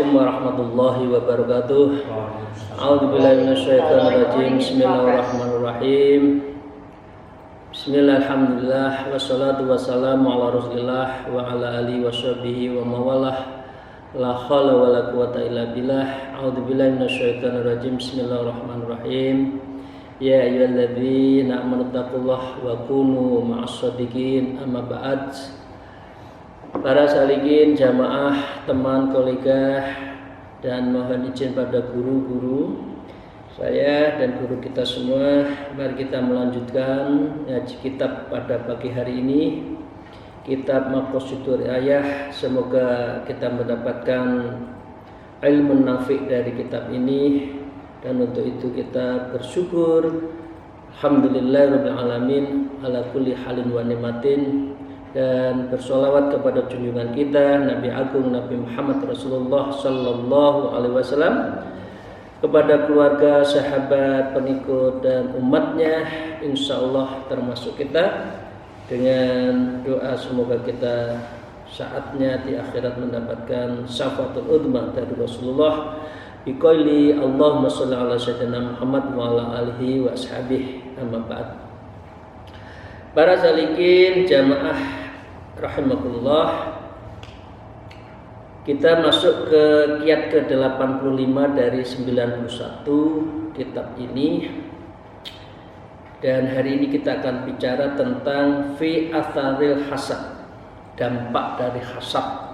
Assalamualaikum warahmatullahi wabarakatuh. A'udzubillahi minasyaitonirrajim. Bismillahirrahmanirrahim. Bismillahirrahmanirrahim. Wassalatu wassalamu ala Rasulillah wa ala alihi washabihi wa mawalah. La haula wala quwata illa billah. A'udzubillahi minasyaitonirrajim. Bismillahirrahmanirrahim. Ya ayyuhalladzina amanu taqullaha wa kunu ma'as shadiqin. Amma ba'd. Para salikin, jamaah, teman, kolega, dan mohon izin pada guru-guru saya dan guru kita semua. Mari kita melanjutkan ngaji kitab pada pagi hari ini, kitab Maqasidur Ayah. Semoga kita mendapatkan ilmu nafi' dari kitab ini, dan untuk itu kita bersyukur alhamdulillahirabbil alamin ala kulli halin wa ni'matin, dan bersolawat kepada junjungan kita Nabi Agung Nabi Muhammad Rasulullah Sallallahu Alaihi Wasallam, kepada keluarga, sahabat, pengikut dan umatnya, insya Allah termasuk kita, dengan doa semoga kita saatnya di akhirat mendapatkan syafaatul udma dari Rasulullah. Biqauli Allahumma sholli ala sayyidina Muhammad wa ala alihi wa ashabihi, amma ba'd. Para salikin, jamaah rahimakumullah, kita masuk ke kiat ke-85 dari 91 kitab ini, dan hari ini kita akan bicara tentang fi atharil hasad, dampak dari hasad.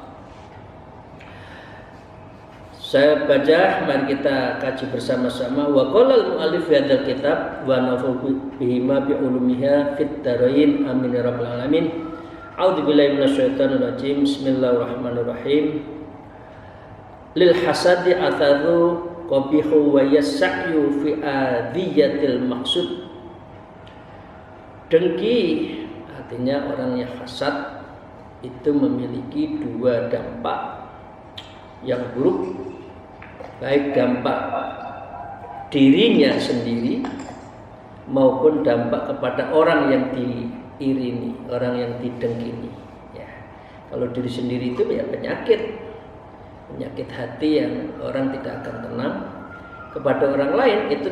Saya baca, mari kita kaji bersama-sama. Wa qala al-mu'allif fi hadzal kitab wa nafu bihima bi ulumiha fit darain amin ya rabbal alamin. A'udzubillahi minasyaitonirrajim. Bismillahirrahmanirrahim. Lil hasadi atharu qabihu wa yas'yu fi adiyatil maqsud. Dengki, artinya orang yang hasad itu memiliki dua dampak yang buruk, baik dampak dirinya sendiri maupun dampak kepada orang yang diiringi, orang yang didengkini. Ya, kalau diri sendiri itu ya penyakit hati yang orang tidak akan tenang. Kepada orang lain itu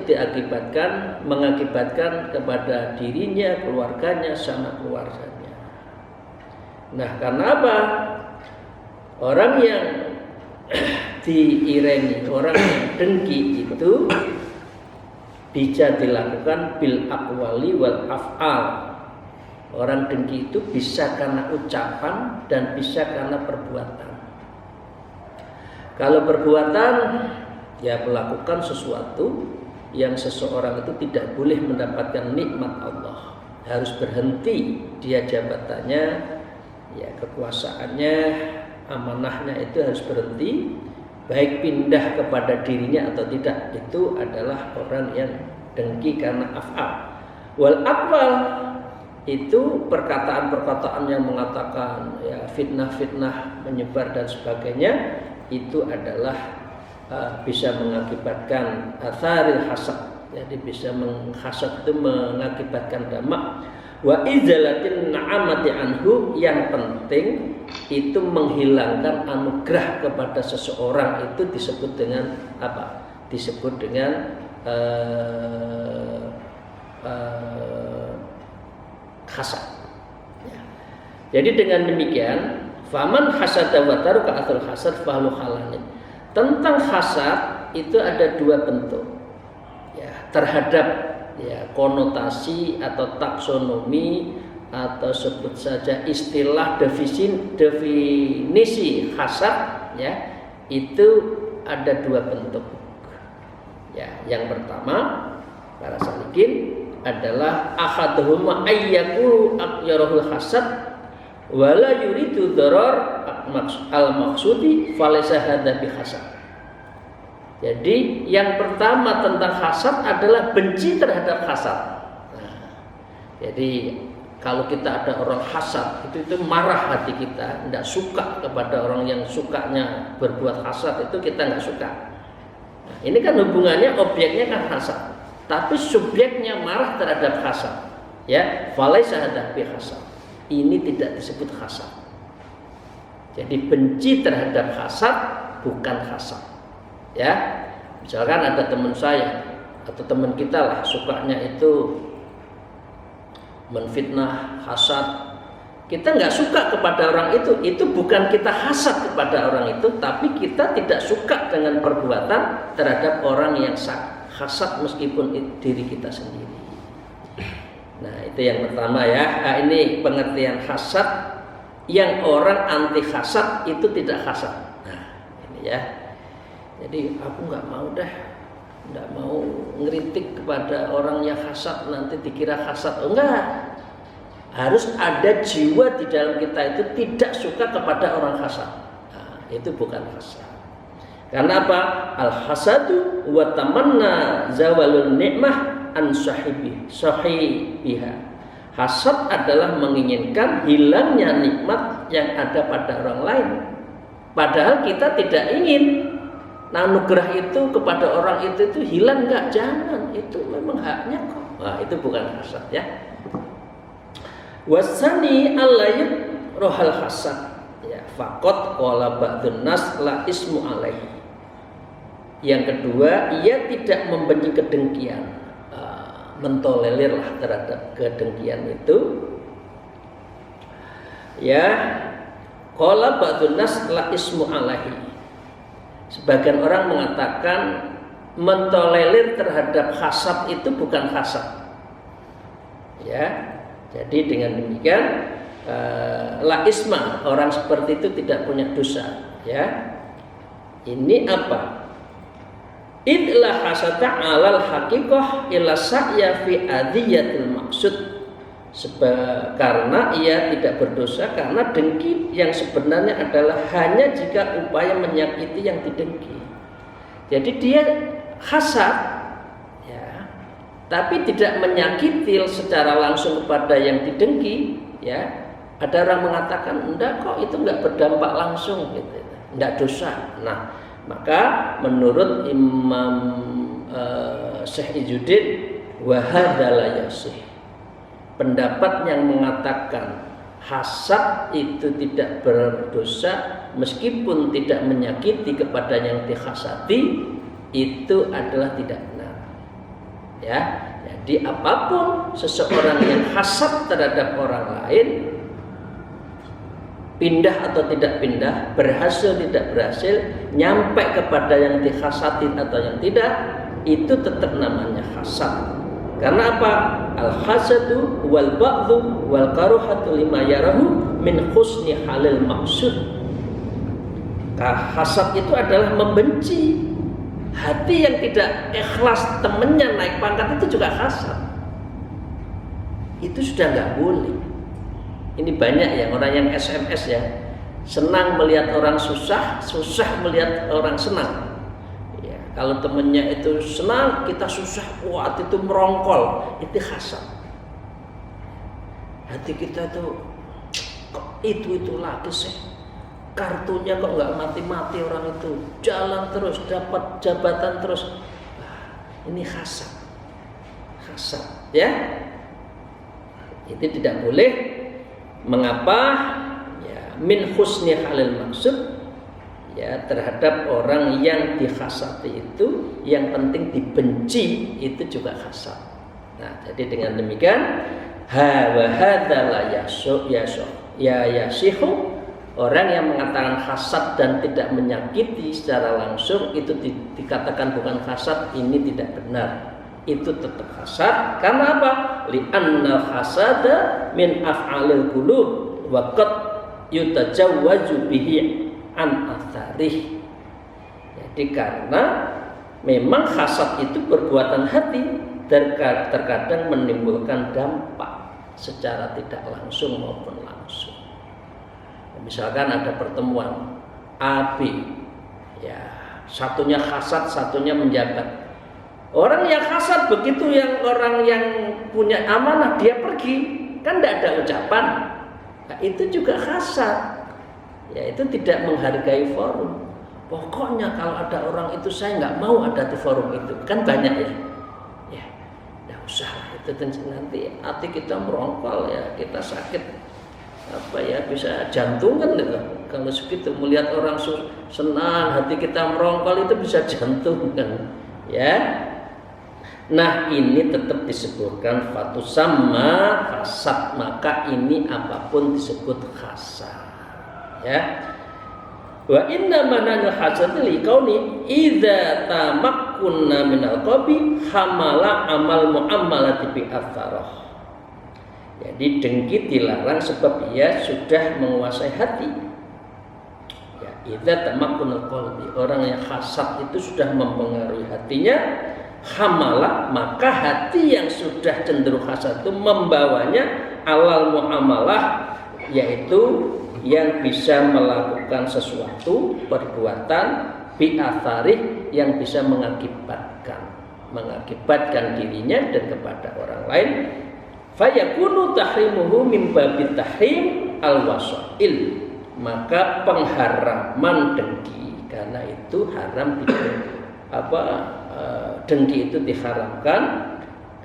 mengakibatkan kepada dirinya, keluarganya, sanak keluarganya. Nah, karena apa? Orang yang diiringi, orang yang dengki itu bisa dilakukan bil aqwali wal af'al. Orang dengki itu bisa karena ucapan dan bisa karena perbuatan. Kalau perbuatan, ya melakukan sesuatu yang seseorang itu tidak boleh mendapatkan nikmat Allah, harus berhenti dia jabatannya, ya kekuasaannya, amanahnya itu harus berhenti, baik pindah kepada dirinya atau tidak. Itu adalah orang yang dengki karena af'al. Wal aqwal itu perkataan-perkataan yang mengatakan ya fitnah-fitnah menyebar dan sebagainya, itu adalah bisa mengakibatkan atharil hasad. Jadi bisa menghasad itu mengakibatkan damak. Wa izalatin na'amati anhu, yang penting itu menghilangkan anugerah kepada seseorang, itu disebut dengan apa? Disebut dengan hasad. Ya. Jadi dengan demikian, faman hasada wa taruka athal hasad fahu halanin. Tentang hasad itu ada dua bentuk. Ya, terhadap ya konotasi atau taksonomi atau sebut saja istilah definisi hasad, ya itu ada dua bentuk. Ya, yang pertama para salikin adalah ahaduhuma ayyakulu aqyarahul hasad wala yuridu darar al maqsudi falaysa hadza bi hasad. Jadi yang pertama tentang hasad adalah benci terhadap hasad. Nah, jadi kalau kita ada orang hasad, itu marah hati kita, tidak suka kepada orang yang sukanya berbuat hasad, itu kita nggak suka. Nah, ini kan hubungannya, objeknya kan hasad, tapi subjeknya marah terhadap hasad. Ya, falaysa hadza bi hasad. Ini tidak disebut hasad. Jadi benci terhadap hasad bukan hasad. Ya, misalkan ada teman saya atau teman kita lah sukanya itu menfitnah, hasad. Kita nggak suka kepada orang itu bukan kita hasad kepada orang itu, tapi kita tidak suka dengan perbuatan terhadap orang yang hasad meskipun diri kita sendiri. Nah, itu yang pertama ya. Nah, ini pengertian hasad. Yang orang anti hasad itu tidak hasad. Nah, ini ya. Jadi aku nggak mau nggak mau ngeritik kepada orang yang hasad, nanti dikira hasad. Oh, enggak. Harus ada jiwa di dalam kita itu tidak suka kepada orang hasad. Nah, itu bukan hasad. Karena apa? Al hasadu wa tamanna zawalul nikmah an sahibiha. Hasad adalah menginginkan hilangnya nikmat yang ada pada orang lain. Padahal kita tidak ingin anugerah itu kepada orang itu hilang, enggak, jangan. Itu memang haknya kok. Nah, itu bukan hasad ya. Wasani alayat rohal hasad ya, fakot qala ba'dun nas la ismu alaihi. Yang kedua, ia tidak membenci kedengkian, mentolerir lah terhadap kedengkian itu ya. Qala ba'dun nas la ismu alaihi. Sebagian orang mengatakan mentolerir terhadap hasad itu bukan hasad ya. Jadi dengan demikian la isma, orang seperti itu tidak punya dosa ya. Ini apa? Idlah hasata 'alal haqiqah illa sa'ya fi adiyatil maksud. Karena ia tidak berdosa karena dengki yang sebenarnya adalah hanya jika upaya menyakiti yang didengki. Jadi dia hasad tapi tidak menyakiti secara langsung kepada yang didengki ya. Ada orang mengatakan enggak kok, itu enggak berdampak langsung gitu, enggak dosa. Nah, maka menurut Imam Syekh Izzuddin wa hadza la yasih, pendapat yang mengatakan hasad itu tidak berdosa meskipun tidak menyakiti kepada yang dihasati, itu adalah tidak benar. Ya, jadi apapun seseorang yang hasad terhadap orang lain, pindah atau tidak pindah, berhasil tidak berhasil, nyampe kepada yang dihasati atau yang tidak, itu tetap namanya hasad. Karena apa? Al hasadu wal ba'dhu wal karuhatu lima yarahu min husni halil maksud. Hasad itu adalah membenci. Hati yang tidak ikhlas temennya naik pangkat itu juga hasad. Itu sudah nggak boleh. Ini banyak ya orang yang SMS ya, senang melihat orang susah, susah melihat orang senang. Ya, kalau temennya itu senang, kita susah, kuat itu merongkol, itu hasad. Hati kita tuh kok itu lagi sih. Kartunya kok nggak mati-mati orang itu, jalan terus, dapat jabatan terus. Ini hasad ya. Itu tidak boleh. Mengapa? Ya, min husni halil maksud ya, terhadap orang yang dihasati itu yang penting dibenci itu juga hasad. Nah, jadi dengan demikian hadza la yasihu. Orang yang mengatakan hasad dan tidak menyakiti secara langsung itu dikatakan bukan hasad, ini tidak benar. Itu tetap hasad. Karena apa? Li'anna hasada min af'alil qulub wa qad yutajawwaju bihi an atharih. Jadi karena memang hasad itu perbuatan hati, terkadang menimbulkan dampak secara tidak langsung maupun langsung. Misalkan ada pertemuan A, B, ya satunya hasad, satunya menjabat. Orang yang hasad begitu yang orang yang punya amanah dia pergi, kan tidak ada ucapan. Nah, itu juga hasad. Ya itu tidak menghargai forum. Pokoknya kalau ada orang itu saya nggak mau ada di forum itu, kan banyak ya. Ya, nggak usah itu nanti hati kita merongkol ya, kita sakit. bisa jantungan gitu. Kalau segitu melihat orang senang, hati kita merongkol itu bisa jantungan, ya. Nah, ini tetap disebutkan fatu sama hasad, maka ini apapun disebut hasad, ya. Wa inna mananil hasad liqauni idza tamakkunna minal qalbi hamala amal muammalati bi atharah. Jadi dengki dilarang sebab ia sudah menguasai hati. Ya, idza tamakkunal qalbi, orang yang hasad itu sudah mempengaruhi hatinya, hamala, maka hati yang sudah cenderung hasad itu membawanya alal muamalah, yaitu yang bisa melakukan sesuatu perbuatan bi'atharih yang bisa mengakibatkan dirinya dan kepada orang lain. Fayakunu tahrimuhu min babit tahrim al-wasail, maka pengharaman dengki, karena itu haram dengki itu diharamkan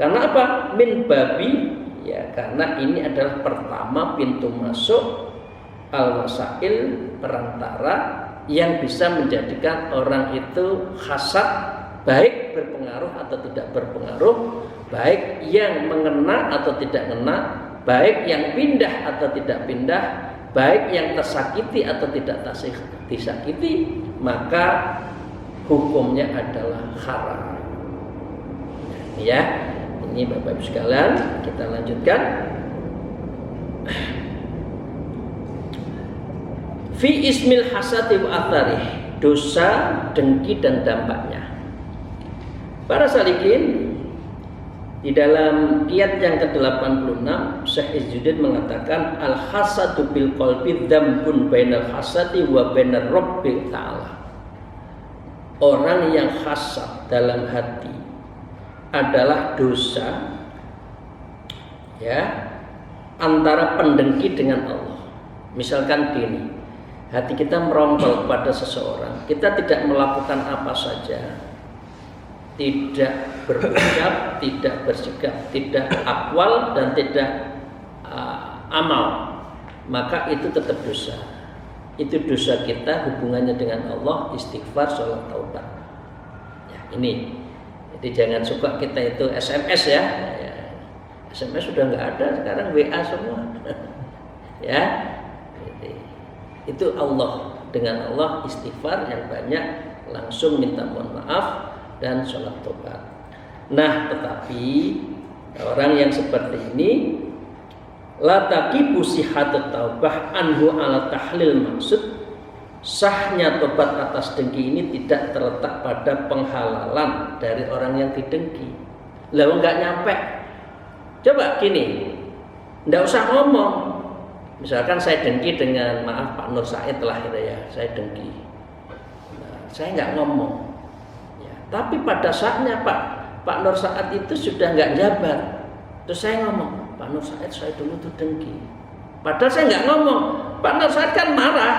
karena apa? Min babi, ya, karena ini adalah pertama pintu masuk al-wasail, perantara yang bisa menjadikan orang itu hasad, baik berpengaruh atau tidak berpengaruh, baik yang mengena atau tidak mengena, baik yang pindah atau tidak pindah, baik yang tersakiti atau tidak disakiti, maka hukumnya adalah haram. Ya, ini Bapak Ibu sekalian, kita lanjutkan. Fi ismil hasati wa atharih, dosa, dengki dan dampaknya. Para salikin, di dalam kiat yang ke-86 Syekh Izzuddin mengatakan al hasadu bil qalbi dzambun bainal hasadi wa bainar rabbil ta'ala. Orang yang hasad dalam hati adalah dosa, ya, antara pendengki dengan Allah. Misalkan gini, hati kita merongkol pada seseorang, kita tidak melakukan apa saja, tidak berucap, tidak bersikap, tidak akwal dan tidak amal, maka itu tetap dosa. Itu dosa kita, hubungannya dengan Allah, istighfar, sholat, taubat. Ya, ini. Jadi jangan suka kita itu SMS, ya. SMS sudah nggak ada, sekarang WA semua. Ya. Itu Allah, dengan Allah istighfar yang banyak, langsung minta mohon maaf dan sholat tobat. Nah, tetapi orang yang seperti ini la taqibu sihhatut taubah anhu ala tahlil maksud, sahnya tobat atas dengki ini tidak terletak pada penghalalan dari orang yang didengki. Lah enggak nyampe. Coba gini, enggak usah ngomong. Misalkan saya dengki dengan, maaf Pak Nur Said lah gitu ya, saya dengki. Nah, saya nggak ngomong. Ya, tapi pada saatnya Pak Nur Said itu sudah nggak jabat, terus saya ngomong, Pak Nur Said saya dulu tuh dengki. Padahal saya nggak ngomong. Pak Nur Said kan marah,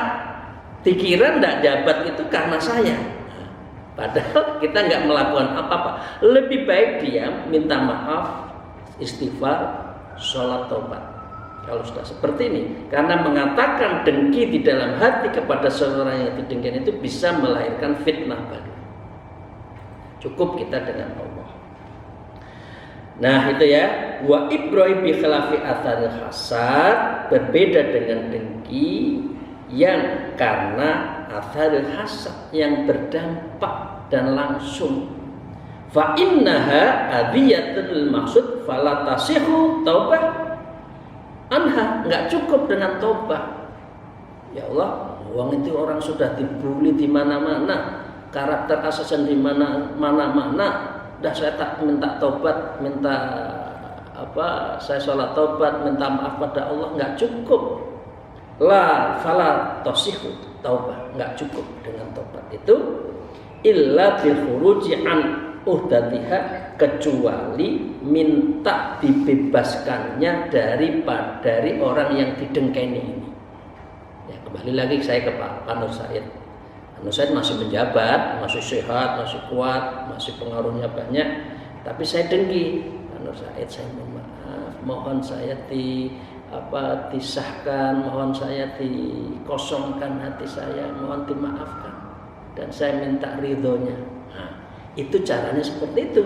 dikira nggak jabat itu karena saya. Nah, padahal kita nggak melakukan apa-apa. Lebih baik diam, minta maaf, istighfar, sholat taubat. Kalau sudah seperti ini, karena mengatakan dengki di dalam hati kepada seorang yang didengki itu bisa melahirkan fitnah baru. Cukup kita dengan Allah. Nah, itu ya, wa ibrahim bi khilafi atharil hasad, berbeda dengan dengki yang karena atharil hasad yang berdampak dan langsung. Fa innaha adiyatul maksud fala tasihu taubah anha, nggak cukup dengan tobat. Ya Allah, uang itu orang sudah dibully di mana-mana, karakter asesen di mana-mana. Dah saya tak minta tobat, minta apa? Saya sholat tobat, minta maaf pada Allah, nggak cukup. La fala tasihu taubah, nggak cukup dengan tobat itu. Illa bil khuruji an uhdatiha, kecuali minta dibebaskannya dari orang yang didengkeni ini. Ya, kembali lagi saya ke Pak Nur Said. Pak Nur Said masih menjabat, masih sehat, masih kuat, masih pengaruhnya banyak, tapi saya dengki. Pak Nur Said, saya mohon maaf, mohon saya disahkan, mohon saya dikosongkan hati saya, mohon dimaafkan dan saya minta ridhonya. Nah, itu caranya seperti itu.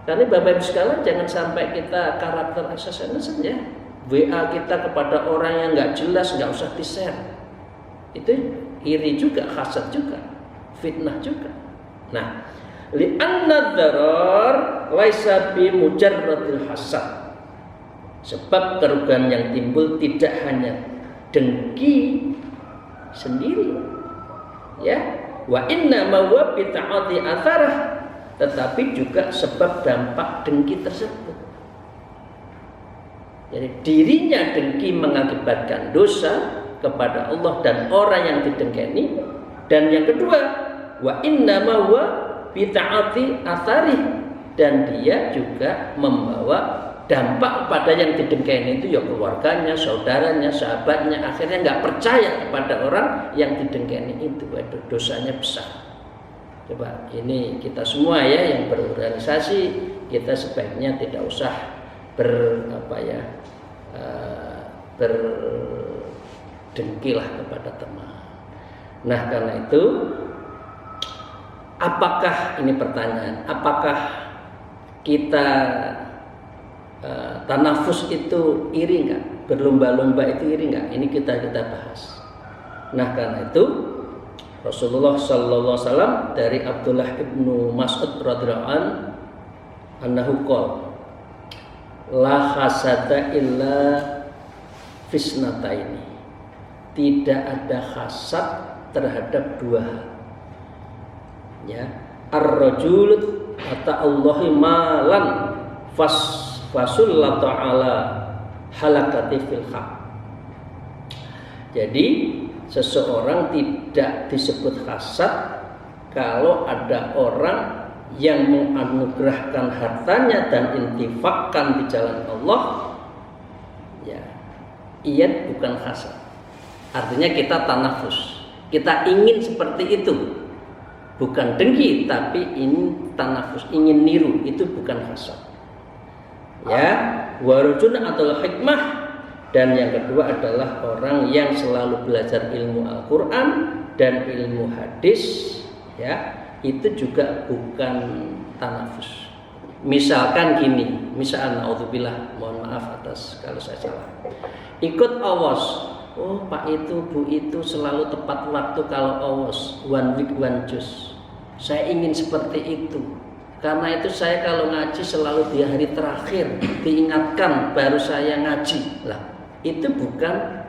Karena Bapak Ibu sekalian, jangan sampai kita karakter assassination ya. WA kita kepada orang yang nggak jelas nggak usah di-share. Itu iri juga, hasad juga, fitnah juga. Nah, li'anna darar laisa bi mujarradil hasad. Sebab kerugian yang timbul tidak hanya dengki sendiri, ya. Wa inna ma huwa bi ta'ati atharah, tetapi juga sebab dampak dengki tersebut. Jadi dirinya dengki mengakibatkan dosa kepada Allah dan orang yang didengkeni, dan yang kedua wa inna ma huwa bi ta'ati athari, dan dia juga membawa dampak pada yang didengkeni itu ya keluarganya, saudaranya, sahabatnya, akhirnya nggak percaya kepada orang yang didengkeni itu. Waduh, dosanya besar. Coba ini kita semua ya yang berorganisasi, kita sebaiknya tidak usah berdengkilah kepada teman. Nah, karena itu apakah ini pertanyaan, apakah kita tanafus itu iri enggak? Berlomba-lomba itu iri enggak? Ini kita bahas. Nah, karena itu Rasulullah sallallahu alaihi wasallam dari Abdullah ibnu Mas'ud radhiyallahu anhu qala la hasada illa fisnataini. Tidak ada hasad terhadap dua hal. Ya, ar-rajul ata'allahi malan fasullata ala halakati fil haq. Jadi seseorang tidak disebut hasad kalau ada orang yang menganugerahkan hartanya dan infakkan di jalan Allah, ya, ia bukan hasad. Artinya kita tanafus, kita ingin seperti itu, bukan dengki, tapi ini tanafus, ingin niru, itu bukan hasad. Ya, warujun atau hikmah, dan yang kedua adalah orang yang selalu belajar ilmu Al-Quran dan ilmu hadis, ya, itu juga bukan tanafus. Misalkan gini, misalnya naudzubillah, mohon maaf atas kalau saya salah, ikut awas, oh Pak itu Bu itu selalu tepat waktu kalau awas, one week one juice, saya ingin seperti itu. Karena itu saya kalau ngaji selalu di hari terakhir diingatkan baru saya ngaji. Lah, itu bukan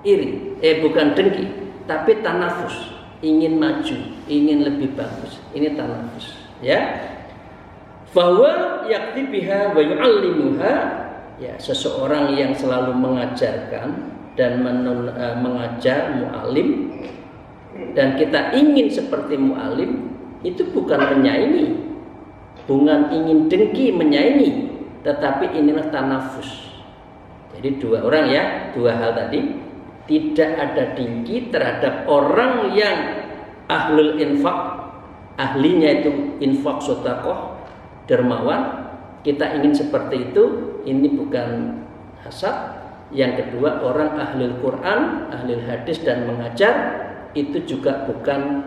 iri, bukan dengki, tapi tanafus, ingin maju, ingin lebih bagus. Ini tanafus, ya. Bahwa yakti biha wa yu'allimuha, ya, seseorang yang selalu mengajarkan dan mengajar mu'alim, dan kita ingin seperti mu'alim, itu bukan menyaingi, bukan ingin dengki menyaingi, tetapi inilah tanafus. Jadi dua orang ya, dua hal tadi, tidak ada dengki terhadap orang yang ahlul infak, ahlinya itu infak sedekah, dermawan, kita ingin seperti itu, ini bukan hasad. Yang kedua, orang ahlul Quran, ahlul hadis dan mengajar, itu juga bukan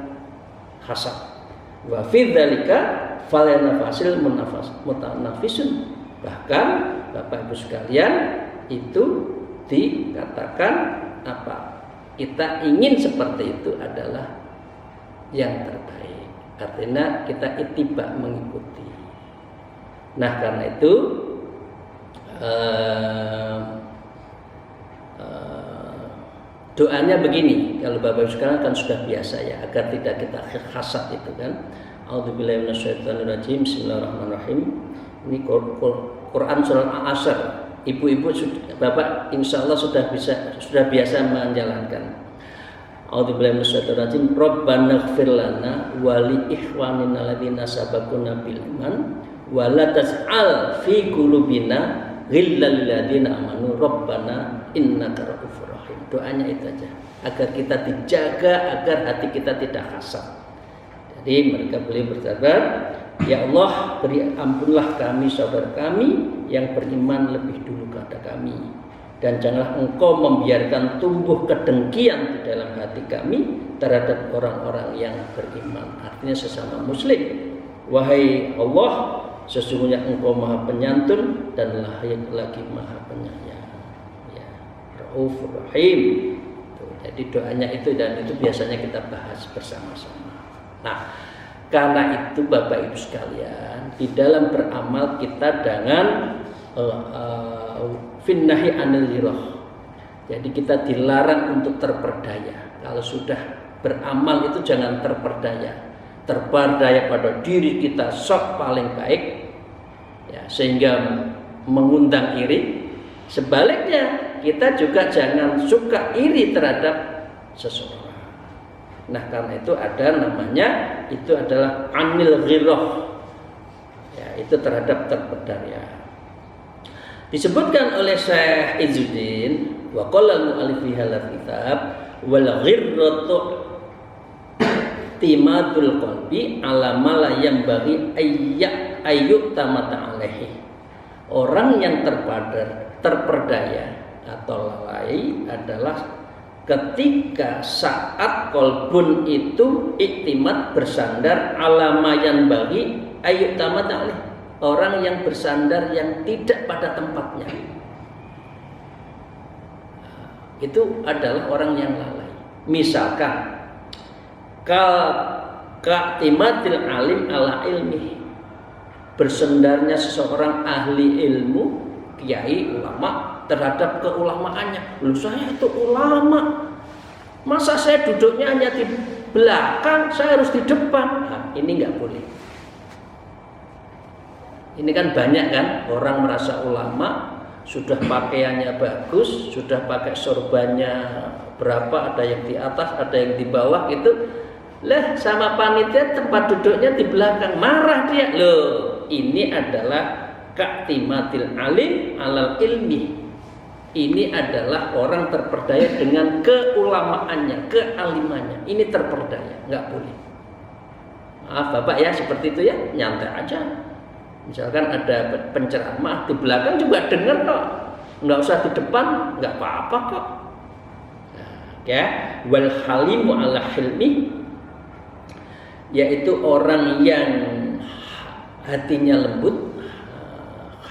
hasad. Wa fi dzalika falyanafasil mutanafisun. Bahkan Bapak Ibu sekalian, itu dikatakan apa? Kita ingin seperti itu adalah yang terbaik. Artinya kita ittiba, mengikuti. Nah, karena itu doanya begini, kalau Bapak Ibu sekalian kan sudah biasa ya, agar tidak kita hasad itu kan. A'udzubillahi minasyaitonirrajim. Bismillahirrahmanirrahim. Ini Quran surah Al-Asr. Ibu-ibu, Bapak insya Allah sudah biasa menjalankan. A'udzubillahi minasyaitonirrajim. Rabbana ighfir lana wa li ikhwanina alladziina sabaquna bil iman wa la taj'al fi qulubina ghillal lil ladziina amanu rabbana innaka ra'ufur rahim. Doanya itu aja, agar kita dijaga, agar hati kita tidak hasad. Jadi mereka boleh bersabar, Ya Allah, beri ampunlah kami saudara kami yang beriman lebih dulu kepada kami, dan janganlah Engkau membiarkan tumbuh kedengkian di dalam hati kami terhadap orang-orang yang beriman. Artinya sesama muslim. Wahai Allah, sesungguhnya Engkau Maha Penyantun dan lagi Maha Penyayang. Ya, Raufur Rahim. Jadi doanya itu, dan itu biasanya kita bahas bersama-sama. Nah, karena itu Bapak Ibu sekalian, di dalam beramal kita dengan finnahi anil ghirah. Jadi kita dilarang untuk terperdaya. Kalau sudah beramal itu jangan terperdaya. Terperdaya pada diri kita sok paling baik, ya, sehingga mengundang iri. Sebaliknya kita juga jangan suka iri terhadap seseorang. Nah, karena itu ada namanya, itu adalah anil ghirah, ya, itu terhadap terperdaya. Disebutkan oleh Syekh Izzuddin wa qala al-mu'allif fi hadzal kitab wal ghirratu timadul qalbi ala ma la yanbaghi ayyut tamata alaihi. Orang yang terperdaya atau lalai adalah ketika saat kolbun itu iktimat bersandar ala ma yanbaghi ayyut tamata alaihi. Orang yang bersandar yang tidak pada tempatnya, itu adalah orang yang lalai. Misalkan ka'timadil alim ala ilmi, bersandarnya seseorang ahli ilmu, kiai, ulama terhadap keulamaannya. Loh, saya itu ulama, masa saya duduknya hanya di belakang, saya harus di depan? Nah, ini nggak boleh. Ini kan banyak kan orang merasa ulama, sudah pakaiannya bagus, sudah pakai sorbannya berapa, ada yang di atas, ada yang di bawah gitu. Lah sama panitia tempat duduknya di belakang, marah dia. Loh, ini adalah ka'timatil alim alal ilmi. Ini adalah orang terperdaya dengan keulamaannya, kealimannya. Ini terperdaya, nggak boleh. Maaf Bapak ya, seperti itu ya, nyantai aja. Misalkan ada penceramah di belakang juga dengar kok, nggak usah di depan, nggak apa-apa kok. Nah, ya, wal halimu ala hilmi, yaitu orang yang hatinya lembut,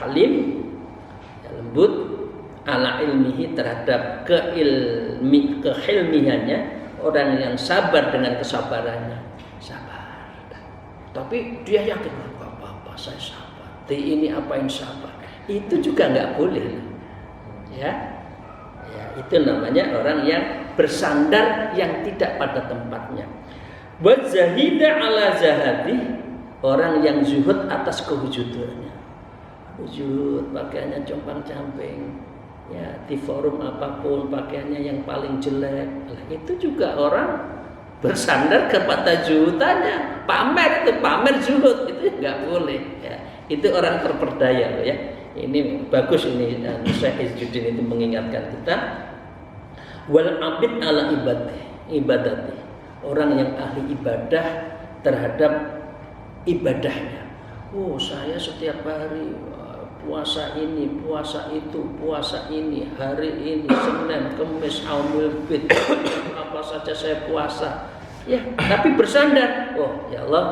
halim, ya, lembut, ala ilmihi terhadap kehilmihannya, orang yang sabar dengan kesabarannya, sabar. Tapi dia yakin, apa-apa saya sabar. Ini apain sabar? Itu juga nggak boleh, ya. Ya, itu namanya orang yang bersandar yang tidak pada tempatnya. Wa zahida ala zahadi, orang yang zuhud atas kewujudannya. Wujud, pakaiannya compang-camping, ya, di forum apapun pakaiannya yang paling jelek. Nah, itu juga orang bersandar kepada zuhudannya, pamer zuhud, itu nggak boleh, ya. Itu orang terperdaya loh ya. Ini bagus ini, Syekh Izzuddin itu mengingatkan kita. Wal abid ala ibadati, orang yang ahli ibadah terhadap ibadahnya. Oh, saya setiap hari puasa ini, puasa itu, puasa ini, hari ini, Senin, Kamis, Aumul Bid, apa saja saya puasa. Ya, tapi bersandar, oh ya Allah,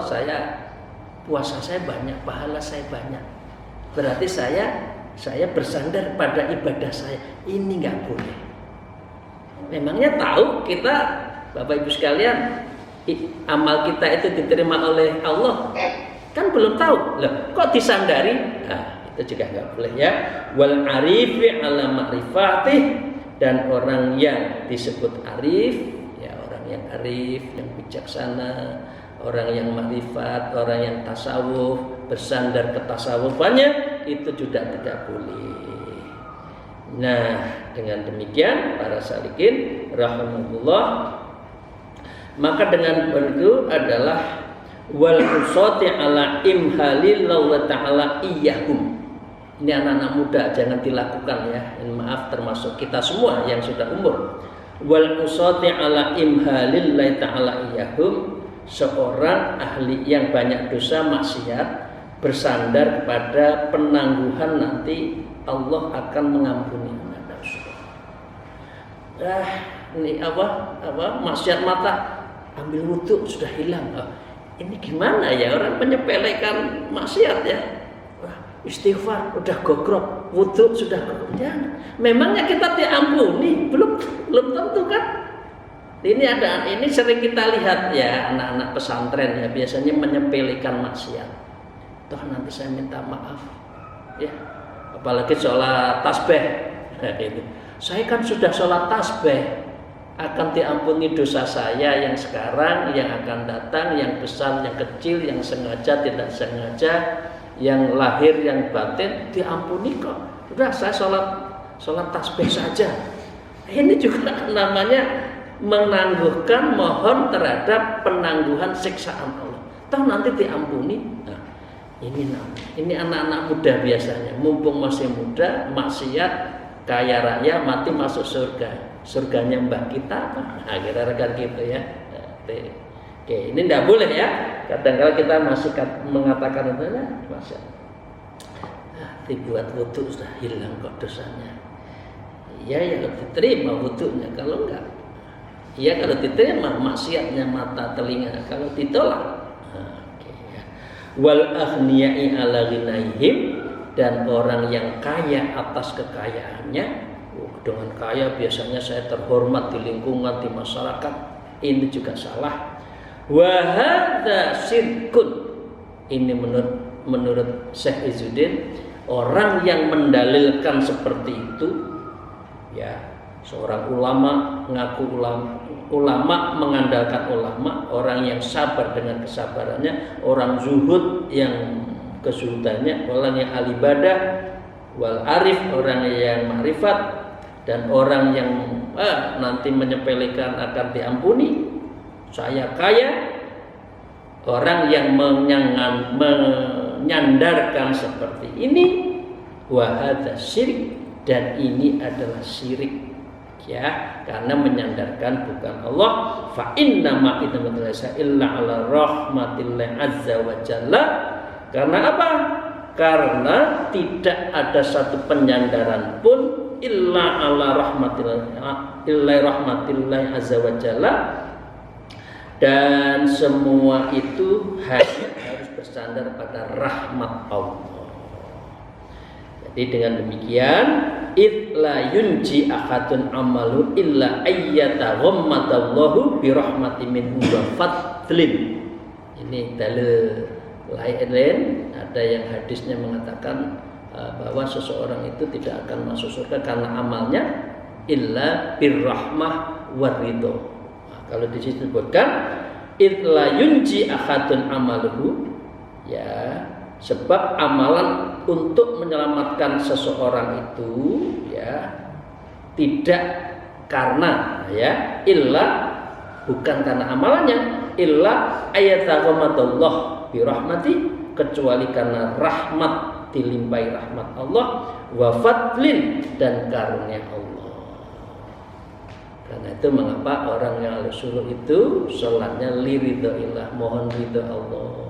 puasa saya banyak, pahala saya banyak. Berarti saya bersandar pada ibadah saya. Ini nggak boleh. Memangnya tahu kita, Bapak Ibu sekalian, amal kita itu diterima oleh Allah? Kan belum tahu. Loh, kok disandari? Nah, itu juga nggak boleh ya. Wal arifi ala ma'rifatih, dan orang yang disebut arif, ya orang yang arif, yang bijaksana, orang yang makrifat, orang yang tasawuf, bersandar ke tasawufannya, itu juga tidak boleh. Nah, dengan demikian para salikin rahimahullah, maka dengan begitu adalah wal usati ala imhalillahu ta'ala iyyahum. Ini anak-anak muda jangan dilakukan ya. Ini maaf termasuk kita semua yang sudah umur. Wal usati ala imhalillahi ta'ala iyyahum, seorang ahli yang banyak dosa maksiat bersandar kepada penangguhan nanti Allah akan mengampuni. Ini maksiat mata, ambil wudhu sudah hilang. Ini gimana ya, orang menyepelekan maksiat ya. Istighfar udah gogrok, wudhu sudah gogrok. Ya, memangnya kita diampuni? Belum tentu kan? Ini sering kita lihat ya, anak-anak pesantren ya biasanya menyepelekan maksiat. Toh nanti saya minta maaf ya. Apalagi sholat tasbih. Saya kan sudah sholat tasbih, akan diampuni dosa saya yang sekarang, yang akan datang, yang besar, yang kecil, yang sengaja, tidak sengaja, yang lahir, yang batin, diampuni kok. Sudah saya sholat tasbih saja. Ini juga namanya menangguhkan, mohon terhadap penangguhan siksaan Allah. Toh nanti diampuni. Nah, ini anak-anak muda biasanya, mumpung masih muda, maksiat, kaya raya, mati masuk surga. Surganya mbah kita, kira-kira gitu ya. Oke, ini tidak boleh ya. Kadang-kadang kita masih mengatakan itu ya, masya dibuat wudhu sudah hilang kok dosanya. Iya ya, kalau diterima wudhunya, kalau enggak, iya kalau diterima maksiatnya mata telinga, kalau ditolak. Wal aghniyai ala ghinaihim, dan orang yang kaya atas kekayaannya. Dengan kaya biasanya saya terhormat di lingkungan, di masyarakat. Ini juga salah. Wa hadza syirkun. Ini menurut Syekh Izzuddin, orang yang mendalilkan seperti itu ya, seorang ulama ngaku ulama mengandalkan ulama, orang yang sabar dengan kesabarannya, orang zuhud yang kesulitannya, orang yang al-ibadah, wal arif, orang yang ma'rifat, dan orang yang nanti menyepelekan akan diampuni. Saya kaya, orang yang menyandarkan seperti ini, wa hadza syirik, dan ini adalah syirik ya, karena menyandarkan bukan Allah. Fa inna ma idza illa ala rahmatillah azza wa jalla. Karena apa? Karena tidak ada satu penyandaran pun illa ala rahmatillah azza wa jalla, dan semua itu harus bersandar pada rahmat Allah. Jadi dengan demikian, id la yunji ahadun amalu illa ayyata ghammadallahu bi rahmatin minhu wa fadlin. Ini dalil lain, ada yang hadisnya mengatakan bahwa seseorang itu tidak akan masuk surga karena amalnya illa birrahmah waridho. Nah, kalau di situ disebutkan illa yunji ahadun amaluhu ya, sebab amalan untuk menyelamatkan seseorang itu ya tidak karena ya illa, bukan karena amalannya, illa ayataghamadallah birahmati, kecuali karena rahmat, dilimpahi rahmat Allah, wa fadlin, dan karunia Allah. Karena itu mengapa orang yang al-suluk itu sholatnya liridhoillah, mohon ridho Allah,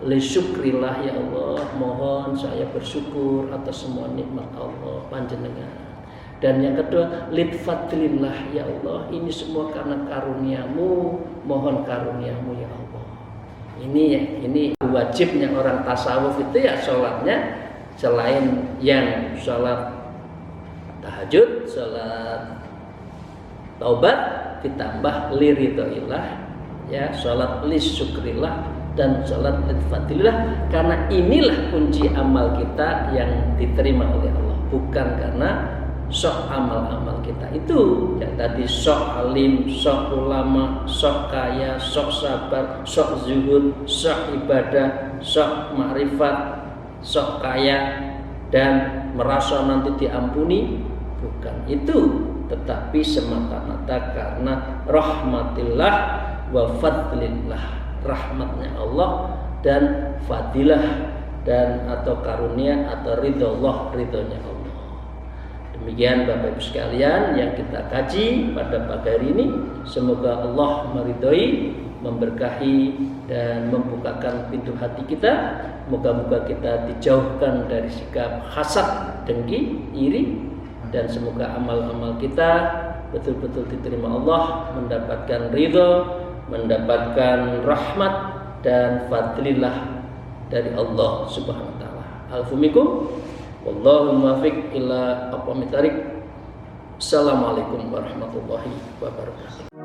li syukrillah, ya Allah mohon saya bersyukur atas semua nikmat Allah panjenengan. Dan yang kedua, lidfadlillah, ya Allah ini semua karena karuniamu, mohon karuniamu ya Allah. Ini wajibnya orang tasawuf itu ya sholatnya, selain yang sholat tahajud, sholat taubat, ditambah liridhoillah ya, sholat lisyukrillah, dan sholat lidfadlillah. Karena inilah kunci amal kita yang diterima oleh Allah, bukan karena sok amal-amal kita itu yang tadi, sok alim, sok ulama, sok kaya, sok sabar, sok zuhud, sok ibadah, sok ma'rifat, sok kaya, dan merasa nanti diampuni. Bukan itu, tetapi semata-mata karena rahmatillah wa fadlillah, rahmatnya Allah dan fadilah, dan atau karunia atau ridho Allah, ridhonya Allah. Demikian Bapak Ibu sekalian yang kita kaji pada pagi hari ini. Semoga Allah meridhoi memberkahi dan membukakan pintu hati kita. Moga-moga kita dijauhkan dari sikap hasad, dengki, iri, dan semoga amal-amal kita betul-betul diterima Allah, mendapatkan ridho, mendapatkan rahmat dan fadlillah dari Allah Subhanahu wa taala. Alfumikum wallahu muwaffiq ila aqwamit thariq. Assalamualaikum warahmatullahi wabarakatuh.